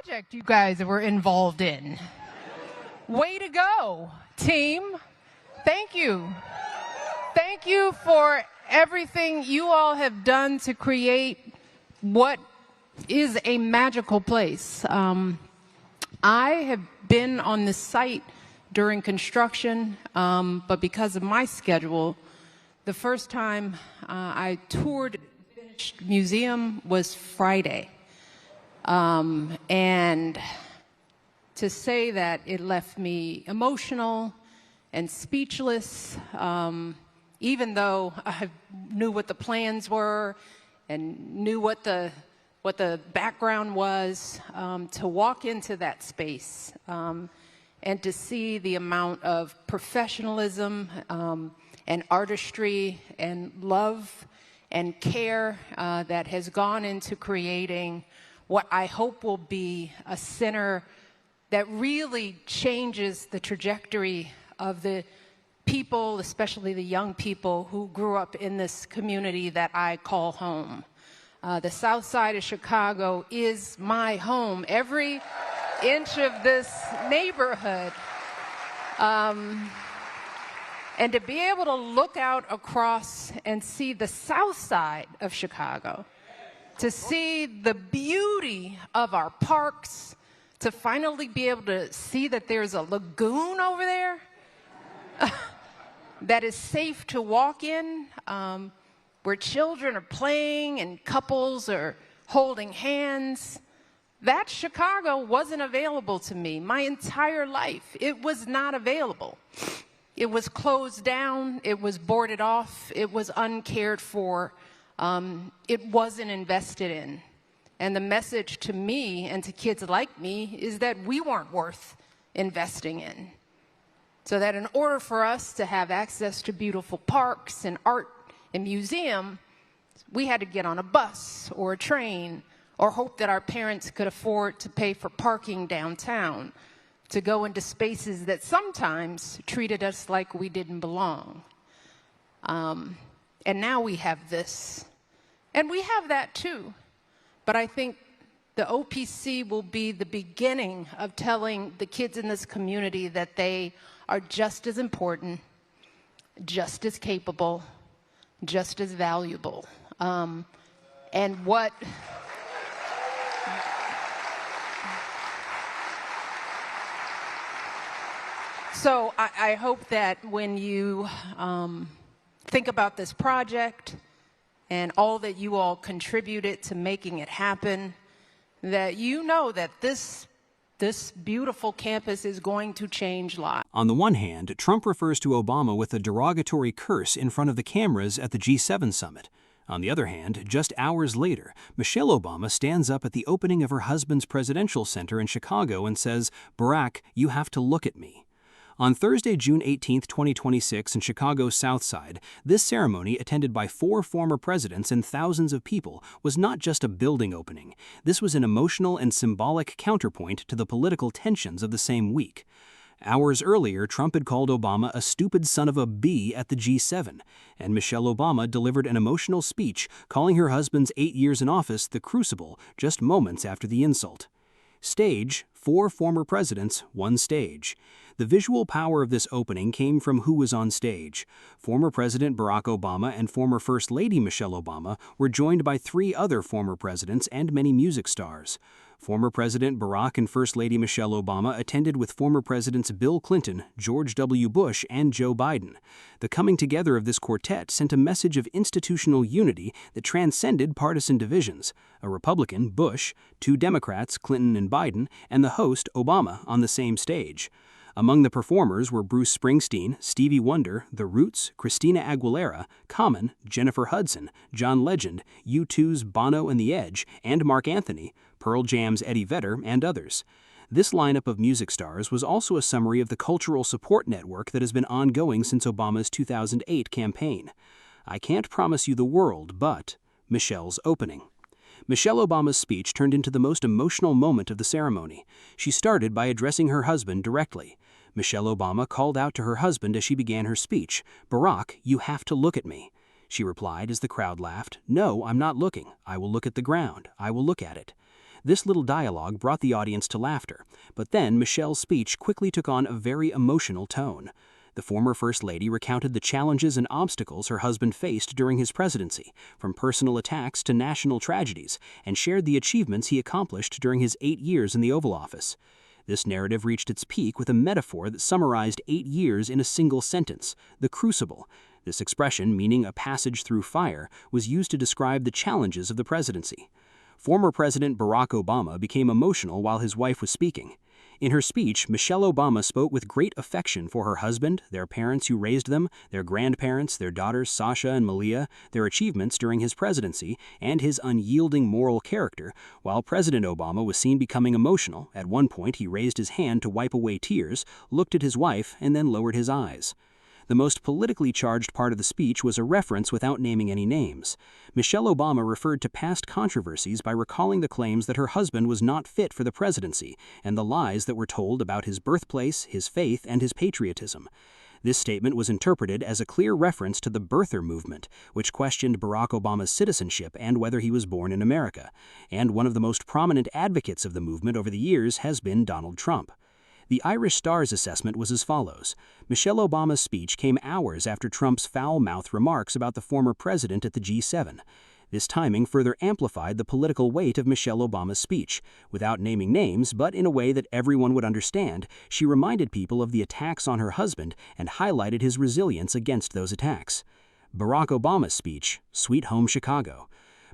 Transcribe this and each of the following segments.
project you guys were involved in. Way to go, team. Thank you. Thank you for everything you all have done to create what is a magical place. I have been on this site during construction, but because of my schedule, the first time I toured the finished museum was Friday. And to say that it left me emotional and speechless, even though I knew what the plans were and knew what the background was, to walk into that space and to see the amount of professionalism and artistry and love and care that has gone into creating what I hope will be a center that really changes the trajectory of the people, especially the young people who grew up in this community that I call home. The South Side of Chicago is my home. Every inch of this neighborhood. And to be able to look out across and see the South Side of Chicago, to see the beauty of our parks, to finally be able to see that there's a lagoon over there that is safe to walk in, where children are playing and couples are holding hands. That Chicago wasn't available to me my entire life. It was not available. It was closed down, it was boarded off, it was uncared for, it wasn't invested in. And the message to me and to kids like me is that we weren't worth investing in. So that in order for us to have access to beautiful parks and art and museum, we had to get on a bus or a train or hope that our parents could afford to pay for parking downtown to go into spaces that sometimes treated us like we didn't belong. And now we have this. And we have that too. But I think the OPC will be the beginning of telling the kids in this community that they are just as important, just as capable, just as valuable. And what... So I hope that when you think about this project and all that you all contributed to making it happen, that you know that this beautiful campus is going to change lives. On the one hand, Trump refers to Obama with a derogatory curse in front of the cameras at the G7 summit. On the other hand, just hours later, Michelle Obama stands up at the opening of her husband's presidential center in Chicago and says, "Barack, you have to look at me." On Thursday, June 18, 2026, in Chicago's South Side, this ceremony, attended by 4 former presidents and thousands of people, was not just a building opening. This was an emotional and symbolic counterpoint to the political tensions of the same week. Hours earlier, Trump had called Obama a stupid son of a bee at the G7, and Michelle Obama delivered an emotional speech calling her husband's 8 years in office the crucible just moments after the insult. Stage: 4 former presidents, 1 stage. The visual power of this opening came from who was on stage. Former President Barack Obama and former First Lady Michelle Obama were joined by 3 other former presidents and many music stars. Former President Barack and First Lady Michelle Obama attended with former Presidents Bill Clinton, George W. Bush, and Joe Biden. The coming together of this quartet sent a message of institutional unity that transcended partisan divisions. A Republican, Bush, 2 Democrats, Clinton and Biden, and the host, Obama, on the same stage. Among the performers were Bruce Springsteen, Stevie Wonder, The Roots, Christina Aguilera, Common, Jennifer Hudson, John Legend, U2's Bono and The Edge, and Mark Anthony, Pearl Jam's Eddie Vedder, and others. This lineup of music stars was also a summary of the cultural support network that has been ongoing since Obama's 2008 campaign. I can't promise you the world, but Michelle's opening. Michelle Obama's speech turned into the most emotional moment of the ceremony. She started by addressing her husband directly. Michelle Obama called out to her husband as she began her speech, "Barack, you have to look at me." She replied as the crowd laughed, "No, I'm not looking. I will look at the ground. I will look at it." This little dialogue brought the audience to laughter, but then Michelle's speech quickly took on a very emotional tone. The former First Lady recounted the challenges and obstacles her husband faced during his presidency, from personal attacks to national tragedies, and shared the achievements he accomplished during his 8 years in the Oval Office. This narrative reached its peak with a metaphor that summarized 8 years in a single sentence: the crucible. This expression, meaning a passage through fire, was used to describe the challenges of the presidency. Former President Barack Obama became emotional while his wife was speaking. In her speech, Michelle Obama spoke with great affection for her husband, their parents who raised them, their grandparents, their daughters Sasha and Malia, their achievements during his presidency, and his unyielding moral character. While President Obama was seen becoming emotional, at one point he raised his hand to wipe away tears, looked at his wife, and then lowered his eyes. The most politically charged part of the speech was a reference without naming any names. Michelle Obama referred to past controversies by recalling the claims that her husband was not fit for the presidency and the lies that were told about his birthplace, his faith, and his patriotism. This statement was interpreted as a clear reference to the birther movement, which questioned Barack Obama's citizenship and whether he was born in America. And one of the most prominent advocates of the movement over the years has been Donald Trump. The Irish Star's assessment was as follows. Michelle Obama's speech came hours after Trump's foul-mouthed remarks about the former president at the G7. This timing further amplified the political weight of Michelle Obama's speech. Without naming names, but in a way that everyone would understand, she reminded people of the attacks on her husband and highlighted his resilience against those attacks. Barack Obama's speech, Sweet Home Chicago.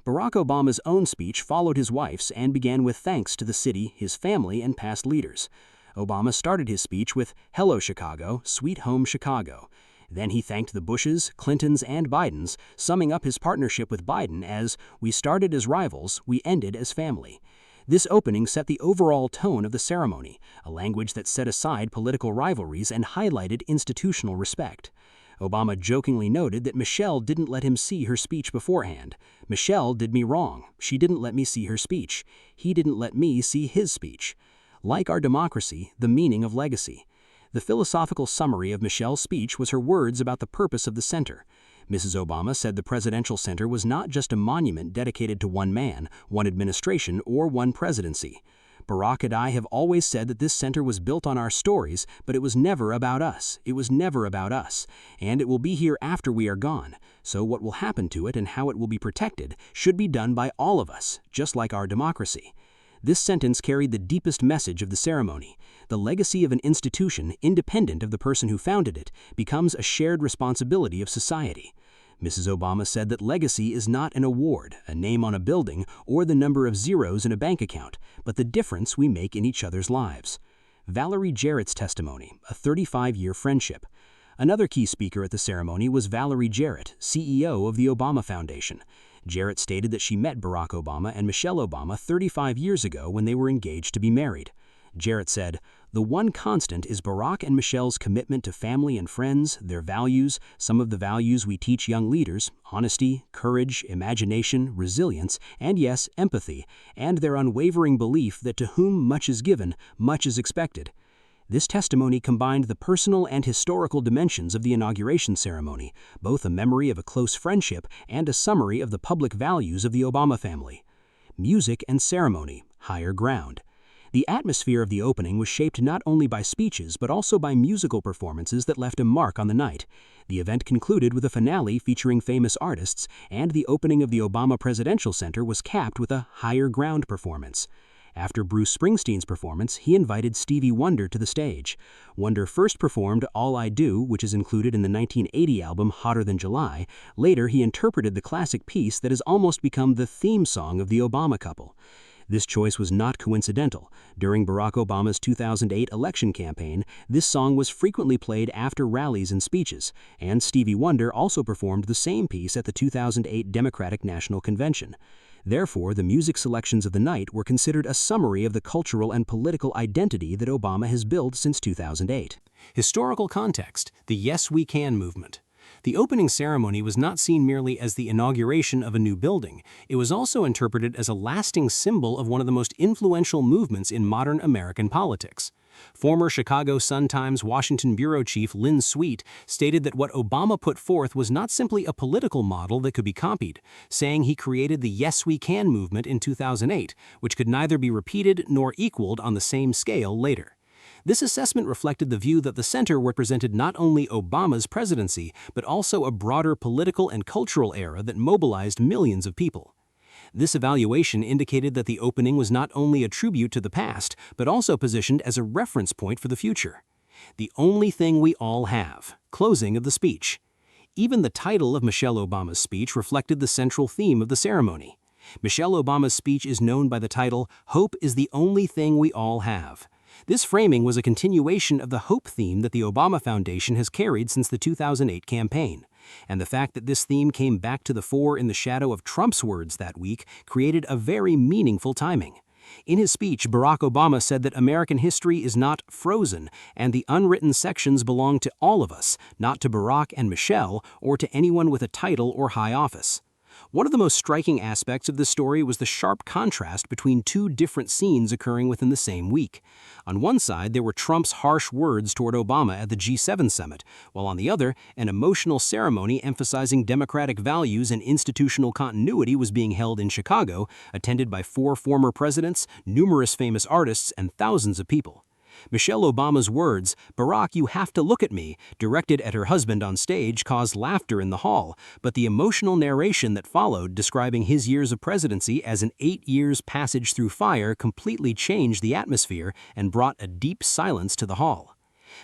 Barack Obama's own speech followed his wife's and began with thanks to the city, his family, and past leaders. Obama started his speech with, "Hello, Chicago, Sweet Home Chicago." Then he thanked the Bushes, Clintons, and Bidens, summing up his partnership with Biden as, "We started as rivals, we ended as family." This opening set the overall tone of the ceremony, a language that set aside political rivalries and highlighted institutional respect. Obama jokingly noted that Michelle didn't let him see her speech beforehand. "Michelle did me wrong. She didn't let me see her speech. He didn't let me see his speech." Like our democracy, the meaning of legacy. The philosophical summary of Michelle's speech was her words about the purpose of the center. Mrs. Obama said the Presidential Center was not just a monument dedicated to one man, one administration, or one presidency. Barack and I have always said that this center was built on our stories, but it was never about us. It was never about us. And it will be here after we are gone. So what will happen to it and how it will be protected should be done by all of us, just like our democracy. This sentence carried the deepest message of the ceremony. The legacy of an institution, independent of the person who founded it, becomes a shared responsibility of society. Mrs. Obama said that legacy is not an award, a name on a building, or the number of zeros in a bank account, but the difference we make in each other's lives. Valerie Jarrett's testimony, a 35-year friendship. Another key speaker at the ceremony was Valerie Jarrett, CEO of the Obama Foundation. Jarrett stated that she met Barack Obama and Michelle Obama 35 years ago when they were engaged to be married. Jarrett said, "The one constant is Barack and Michelle's commitment to family and friends, their values, some of the values we teach young leaders, honesty, courage, imagination, resilience, and yes, empathy, and their unwavering belief that to whom much is given, much is expected." This testimony combined the personal and historical dimensions of the inauguration ceremony, both a memory of a close friendship and a summary of the public values of the Obama family. Music and ceremony, higher ground. The atmosphere of the opening was shaped not only by speeches but also by musical performances that left a mark on the night. The event concluded with a finale featuring famous artists, and the opening of the Obama Presidential Center was capped with a higher ground performance. After Bruce Springsteen's performance, he invited Stevie Wonder to the stage. Wonder first performed All I Do, which is included in the 1980 album Hotter Than July. Later, he interpreted the classic piece that has almost become the theme song of the Obama couple. This choice was not coincidental. During Barack Obama's 2008 election campaign, this song was frequently played after rallies and speeches, and Stevie Wonder also performed the same piece at the 2008 Democratic National Convention. Therefore, the music selections of the night were considered a summary of the cultural and political identity that Obama has built since 2008. Historical context: the Yes We Can movement. The opening ceremony was not seen merely as the inauguration of a new building. It was also interpreted as a lasting symbol of one of the most influential movements in modern American politics. Former Chicago Sun-Times Washington bureau chief Lynn Sweet stated that what Obama put forth was not simply a political model that could be copied, saying he created the Yes We Can movement in 2008, which could neither be repeated nor equaled on the same scale later. This assessment reflected the view that the center represented not only Obama's presidency, but also a broader political and cultural era that mobilized millions of people. This evaluation indicated that the opening was not only a tribute to the past, but also positioned as a reference point for the future. The only thing we all have. Closing of the speech. Even the title of Michelle Obama's speech reflected the central theme of the ceremony. Michelle Obama's speech is known by the title, "Hope is the Only Thing We All Have." This framing was a continuation of the hope theme that the Obama Foundation has carried since the 2008 campaign. And the fact that this theme came back to the fore in the shadow of Trump's words that week created a very meaningful timing. In his speech, Barack Obama said that American history is not frozen, and the unwritten sections belong to all of us, not to Barack and Michelle or to anyone with a title or high office. One of the most striking aspects of this story was the sharp contrast between two different scenes occurring within the same week. On one side, there were Trump's harsh words toward Obama at the G7 summit, while on the other, an emotional ceremony emphasizing democratic values and institutional continuity was being held in Chicago, attended by 4 former presidents, numerous famous artists, and thousands of people. Michelle Obama's words, "Barack, you have to look at me," directed at her husband on stage, caused laughter in the hall, but the emotional narration that followed, describing his years of presidency as an 8 years passage through fire, completely changed the atmosphere and brought a deep silence to the hall.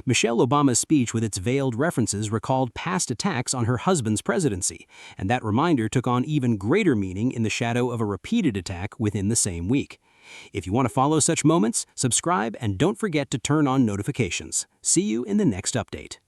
Michelle Obama's speech with its veiled references recalled past attacks on her husband's presidency, and that reminder took on even greater meaning in the shadow of a repeated attack within the same week. If you want to follow such moments, subscribe and don't forget to turn on notifications. See you in the next update.